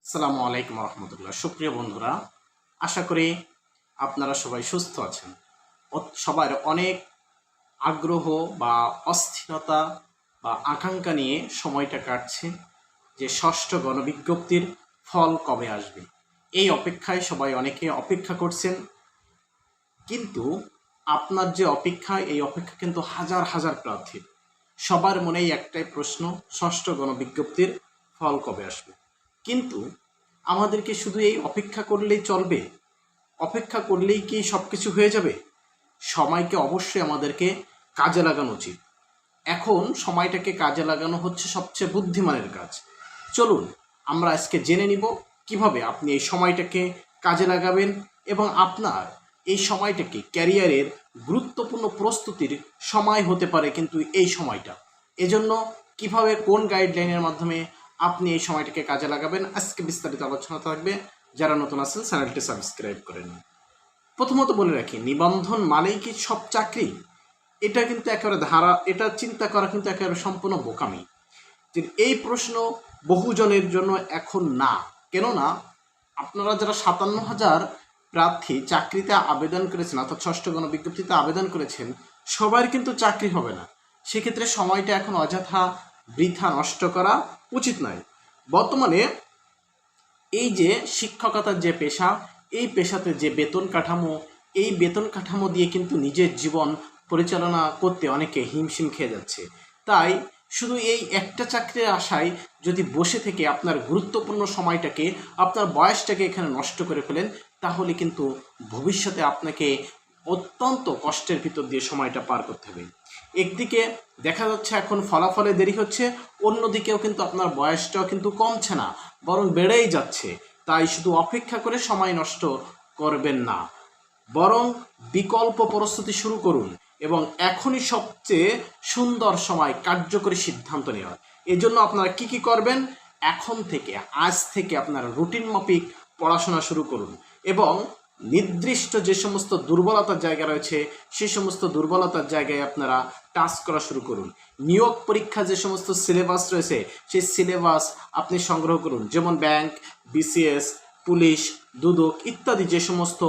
আসসালামু আলাইকুম রহমতুল্লাহ। সুপ্রিয় বন্ধুরা, আশা করি আপনারা সবাই সুস্থ আছেন। সবার অনেক আগ্রহ বা অস্থিরতা বা আকাঙ্ক্ষা নিয়ে সময়টা কাটছে যে ষষ্ঠ গণবিজ্ঞপ্তির ফল কবে আসবে। এই অপেক্ষায় সবাই অনেকে অপেক্ষা করছেন, কিন্তু আপনার যে অপেক্ষা, এই অপেক্ষা কিন্তু হাজার হাজার প্রার্থীর। সবার মনেই একটাই প্রশ্ন, ষষ্ঠ গণবিজ্ঞপ্তির ফল কবে আসবে। কিন্তু আমাদেরকে শুধু এই অপেক্ষা করলেই চলবে? অপেক্ষা করলেই কি সব কিছু হয়ে যাবে? সময়কে অবশ্যই আমাদেরকে কাজে লাগানো উচিত। এখন সময়টাকে কাজে লাগানো হচ্ছে সবচেয়ে বুদ্ধিমানের কাজ। চলুন আমরা আজকে জেনে নিব কিভাবে আপনি এই সময়টাকে কাজে লাগাবেন এবং আপনার এই সময়টাকে ক্যারিয়ারের গুরুত্বপূর্ণ প্রস্তুতির সময় হতে পারে। কিন্তু এই সময়টা এজন্য কিভাবে কোন গাইডলাইনের মাধ্যমে আপনি এই সময়টাকে কাজে লাগাবেন, আজকে বিস্তারিত আলোচনা থাকবে। যারা নতুন আছেন চ্যানেলটি সাবস্ক্রাইব করে নিন। প্রথমত বলে রাখি, নিবন্ধন মানেই কি সব চাকরি? এটা কিন্তু একেবারে এটা চিন্তা করা কিন্তু একেবারে সম্পূর্ণ বোকামি। যে এই প্রশ্ন বহুজনের জন্য এখন না। কেননা আপনারা যারা 57,000 প্রার্থী চাকরিতে আবেদন করেছেন, অর্থাৎ ষষ্ঠ গণবিজ্ঞপ্তিতে আবেদন করেছেন, সবার কিন্তু চাকরি হবে না। সেক্ষেত্রে সময়টা এখন অযথা বৃথা নষ্ট করা উচিত নয়। বর্তমানে এই যে শিক্ষকতার যে পেশা, এই পেশাতে যে বেতন কাঠামো, এই বেতন কাঠামো দিয়ে কিন্তু নিজের জীবন পরিচালনা করতে অনেকে হিমশিম খেয়ে যাচ্ছে। তাই শুধু এই একটা চাকরির আশায় যদি বসে থেকে আপনার গুরুত্বপূর্ণ সময়টাকে, আপনার বয়সটাকে এখানে নষ্ট করে ফেলেন, তাহলে কিন্তু ভবিষ্যতে আপনাকে অত্যন্ত কষ্টের ভিতর দিয়ে সময়টা পার করতে হবে। একদিকে দেখা যাচ্ছে এখন ফলাফলে দেরি হচ্ছে, অন্যদিকেও কিন্তু আপনার বয়সটাও কিন্তু কমছে না, বরং বেড়েই যাচ্ছে। তাই শুধু অপেক্ষা করে সময় নষ্ট করবেন না, বরং বিকল্প প্রস্তুতি শুরু করুন এবং এখনই সবচেয়ে সুন্দর সময় কার্যকরী সিদ্ধান্ত নেওয়ার। এজন্য আপনারা কি কি করবেন? এখন থেকে, আজ থেকে আপনারা রুটিন মাফিক পড়াশোনা শুরু করুন এবং নির্দিষ্ট যে সমস্ত দুর্বলতার জায়গা রয়েছে, সেই সমস্ত দুর্বলতার জায়গায় আপনারা টাচ করা শুরু করুন। নিয়োগ পরীক্ষা যে সমস্ত সিলেবাস রয়েছে, সেই সিলেবাস আপনি সংগ্রহ করুন। যেমন ব্যাংক, বিসিএস, পুলিশ, দুদক ইত্যাদি যে সমস্ত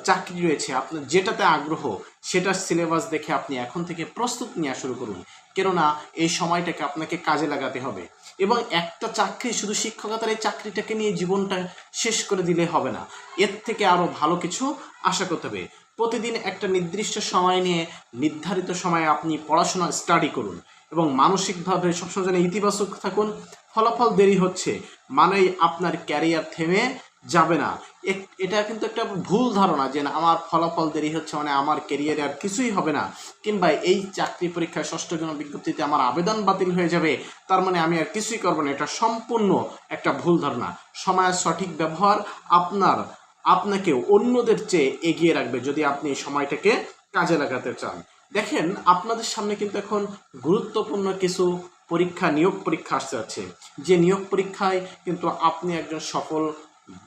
চাকরি রয়েছে, আপনার যেটাতে আগ্রহ সেটার সিলেবাস দেখে আপনি এখন থেকে প্রস্তুত নেওয়া শুরু করুন। কেননা এই সময়টাকে আপনাকে কাজে লাগাতে হবে। এবং একটা চাকরি, শুধু শিক্ষকতার এই চাকরিটাকে নিয়ে জীবনটা শেষ করে দিলে হবে না, এর থেকে আরও ভালো কিছু আশা করতে হবে। প্রতিদিন একটা নির্দিষ্ট সময় নিয়ে, নির্ধারিত সময়ে আপনি পড়াশোনা স্টাডি করুন এবং মানসিকভাবে সবসময় যেন ইতিবাচক থাকুন। ফলাফল দেরি হচ্ছে মানেই আপনার ক্যারিয়ার থেমে যাবে না। এটা কিন্তু একটা ভুল ধারণা যে আমার ফলাফল দেরি হচ্ছে মানে আমার ক্যারিয়ারে আর কিছুই হবে না, কিংবা এই চাকরি পরীক্ষায় ষষ্ঠ গণবিজ্ঞপ্তিতে আমার আবেদন বাতিল হয়ে যাবে, তার মানে আমি আর কিছুই করবো না। এটা সম্পূর্ণ একটা ভুল ধারণা। সময়ের সঠিক ব্যবহার আপনাকে অন্যদের চেয়ে এগিয়ে রাখবে যদি আপনি এই সময়টাকে কাজে লাগাতে চান। দেখেন, আপনাদের সামনে কিন্তু এখন গুরুত্বপূর্ণ কিছু পরীক্ষা, নিয়োগ পরীক্ষা আসতে যাচ্ছে। যে নিয়োগ পরীক্ষায় কিন্তু আপনি একজন সফল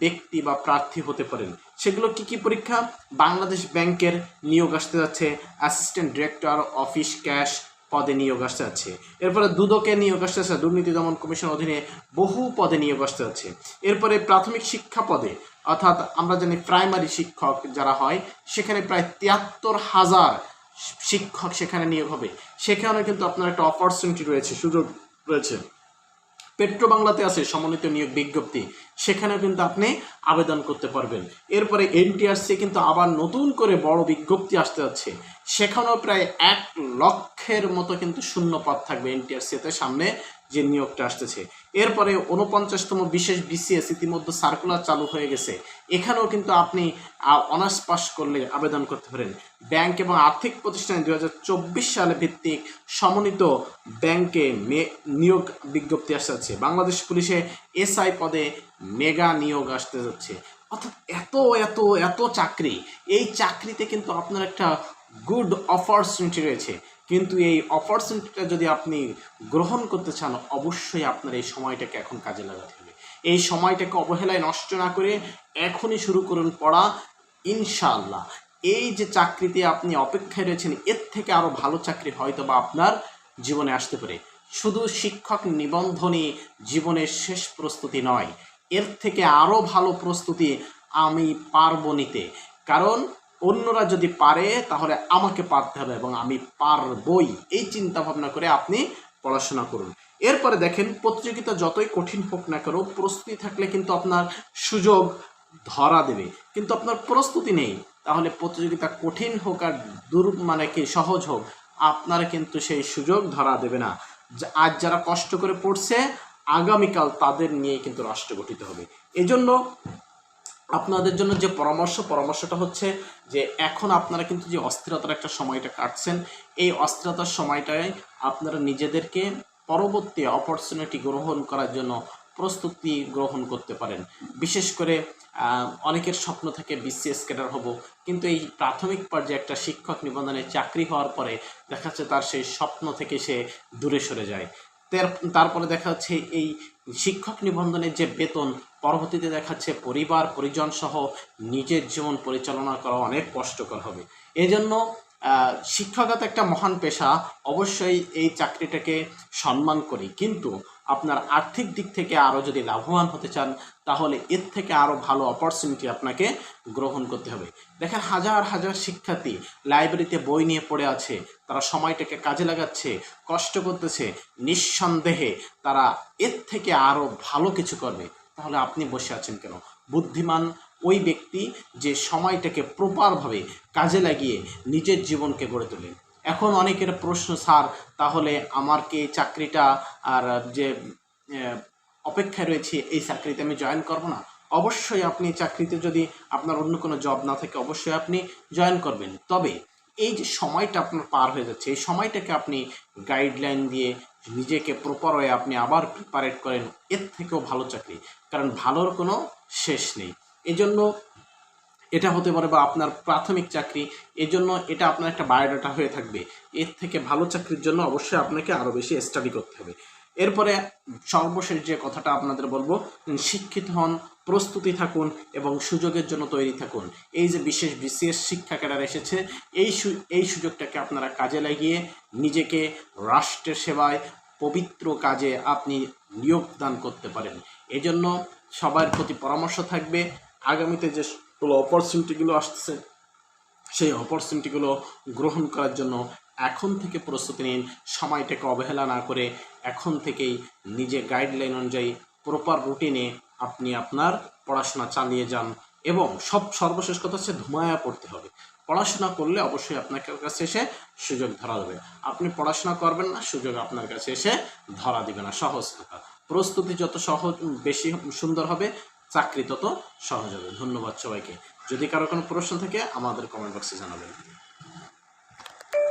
ব্যক্তি বা প্রার্থী হতে পারেন। সেগুলো কি কি পরীক্ষা? বাংলাদেশ ব্যাংকের নিয়োগ আসতে যাচ্ছে, অ্যাসিস্ট্যান্ট ডিরেক্টর অফিস ক্যাশ পদে নিয়োগ আসতে যাচ্ছে। এরপরে দুদকে নিয়োগ আসতে যাচ্ছে, দুর্নীতি দমন কমিশন অধীনে বহু পদে নিয়োগ আসতে যাচ্ছে। এরপরে প্রাথমিক শিক্ষা পদে, অর্থাৎ আমরা জানি প্রাইমারি শিক্ষক যারা হয়, সেখানে প্রায় 73,000 শিক্ষক সেখানে নিয়োগ হবে। সেখানে কিন্তু আপনার একটা অপরচুনিটি রয়েছে, সুযোগ রয়েছে। পেট্রো বাংলাতে আছে সমন্বিত নিয়োগ বিজ্ঞপ্তি, সেখানেও কিন্তু আপনি আবেদন করতে পারবেন। এরপরে এনটিআরসি কিন্তু আবার নতুন করে বড় বিজ্ঞপ্তি আসতে যাচ্ছে, সেখানেও প্রায় 1 লক্ষের মতো কিন্তু শূন্য পদ থাকবে এনটিআরসিতে সামনে যে নিয়োগটা আসতেছে। এরপরে 49তম বিশেষ বিসিএস ইতিমধ্যে সার্কুলার চালু হয়ে গেছে, এখানেও কিন্তু আপনি অনার্স পাস করলে আবেদন করতে পারেন। ব্যাংক এবং আর্থিক প্রতিষ্ঠানে 2024 সালে ভিত্তিক সমন্বিত ব্যাংকে নিয়োগ বিজ্ঞপ্তি আসতে যাচ্ছে। বাংলাদেশ পুলিশে এসআই পদে মেগা নিয়োগ আসতে যাচ্ছে। অর্থাৎ এত এত এত চাকরি, এই চাকরিতে কিন্তু আপনার একটা গুড অপরচুনিটি রয়েছে। কিন্তু এই অপরচুনিটিটা যদি আপনি গ্রহণ করতে চান, অবশ্যই আপনার এই সময়টাকে এখন কাজে লাগাতে হবে। এই সময়টাকে অবহেলায় নষ্ট না করে এখনই শুরু করুন পড়া। ইনশাআল্লাহ এই যে চাকরিতে আপনি অপেক্ষায় রয়েছেন, এর থেকে আরও ভালো চাকরি হয়তো বা আপনার জীবনে আসতে পারে। শুধু শিক্ষক নিবন্ধনই জীবনের শেষ প্রস্তুতি নয়, এর থেকে আরও ভালো প্রস্তুতি আমি পারবো নিতে, কারণ অন্যরা যদি পারে তাহলে আমাকে পারতে হবে এবং আমি পারবই। এই চিন্তা ভাবনা করে আপনি পড়াশোনা করুন। এরপরে দেখেন, প্রতিযোগিতা যতই কঠিন হোক না কেন, প্রস্তুতি থাকলে কিন্তু আপনার সুযোগ ধরা দেবে। কিন্তু আপনার প্রস্তুতি নেই, তাহলে প্রতিযোগিতা কঠিন হোক আর মানে কি সহজ হোক, আপনারা কিন্তু সেই সুযোগ ধরা দেবে না। আজ যারা কষ্ট করে পড়ছে, আগামীকাল তাদের নিয়ে কিন্তু রাষ্ট্র গঠিত হবে। এজন্য আপনাদের জন্য যে পরামর্শটা হচ্ছে যে এখন আপনারা কিন্তু যে অস্থিরতার একটা সময়টা কাটছেন, এই অস্থিরতার সময়টায় আপনারা নিজেদেরকে পরবর্তী অপরচুনিটি গ্রহণ করার জন্য প্রস্তুতি গ্রহণ করতে পারেন। বিশেষ করে অনেকের স্বপ্ন থাকে বিসিএস ক্যাডার হব, কিন্তু এই প্রাথমিক পর্যায়ে একটা শিক্ষক নিবন্ধনে চাকরি হওয়ার পরে দেখা যাচ্ছে তার সেই স্বপ্ন থেকে সে দূরে সরে যায়। তারপরে দেখা যাচ্ছে এই শিক্ষক নিবন্ধনের যে বেতন, পরবর্তীতে দেখাচ্ছে পরিবার পরিজন সহ নিজের জীবন পরিচালনা করা অনেক কষ্টকর হবে। এজন্য শিক্ষকতা একটা মহান পেশা, অবশ্যই এই চাকরিটাকে সম্মান করি, কিন্তু আপনার আর্থিক দিক থেকে আরও যদি লাভবান হতে চান তাহলে এর থেকে আরও ভালো অপরচুনিটি আপনাকে গ্রহণ করতে হবে। দেখেন, হাজার হাজার শিক্ষার্থী লাইব্রেরিতে বই নিয়ে পড়ে আছে, তারা সময়টাকে কাজে লাগাচ্ছে, কষ্ট করতেছে, নিঃসন্দেহে তারা এর থেকে আরও ভালো কিছু করবে। তাহলে আপনি বসে আছেন কেন? বুদ্ধিমান ওই ব্যক্তি যে সময়টাকে প্রপারভাবে কাজে লাগিয়ে নিজের জীবনকে গড়ে তোলে। এখন অনেকের প্রশ্ন, স্যার তাহলে আমার কি চাকরিটা আর যে অপেক্ষায় রয়েছে এই চাকরিতে আমি জয়েন করব না? অবশ্যই আপনি চাকরিতে, যদি আপনার অন্য কোনো জব না থাকে, অবশ্যই আপনি জয়েন করবেন। তবে এই যে সময়টা আপনার পার হয়ে যাচ্ছে, এই সময়টাকে আপনি গাইডলাইন দিয়ে নিজেকে প্রপার ওয়ে আপনি আবার প্রিপারেট করেন, এর থেকেও ভালো চাকরি, কারণ ভালোর কোনো শেষ নেই। এজন্য এটা হতে পারে বা আপনার প্রাথমিক চাকরি, এজন্য এটা আপনার একটা বায়োডাটা হয়ে থাকবে। এর থেকে ভালো চাকরির জন্য অবশ্যই আপনাকে আরও বেশি স্টাডি করতে হবে। এরপরে সর্বশেষ যে কথাটা আপনাদের বলবো, শিক্ষিত হন, প্রস্তুতি থাকুন এবং সুযোগের জন্য তৈরি থাকুন। এই যে বিশেষ বিসিএস শিক্ষা ক্যাডার এসেছে, এই সুযোগটাকে আপনারা কাজে লাগিয়ে নিজেকে রাষ্ট্রের সেবায় পবিত্র কাজে আপনি নিয়োগদান করতে পারেন। এজন্য সবার প্রতি পরামর্শ থাকবে, আগামীতে যে অপরচুনিটিগুলো আসতেছে সেই অপরচুনিটিগুলো গ্রহণ করার জন্য এখন থেকে প্রস্তুতি নিন। সময়টাকে অবহেলা না করে এখন থেকেই নিজে গাইডলাইন অনুযায়ী প্রপার রুটিনে আপনি আপনার পড়াশোনা চালিয়ে যান। এবং সর্বশেষ কথা হচ্ছে, ধুমায়া পড়তে হবে। পড়াশোনা করলে অবশ্যই আপনার কাছে এসে সুযোগ ধরা দেবে। আপনি পড়াশোনা করবেন না, সুযোগ আপনার কাছে এসে ধরা দিবে না। সহজ কথা। প্রস্তুতি যত বেশি সুন্দর হবে, চাকরি তত সহজ হবে। ধন্যবাদ সবাইকে। যদি কারো কোনো প্রশ্ন থাকে আমাদের কমেন্ট বক্সে জানাবেন।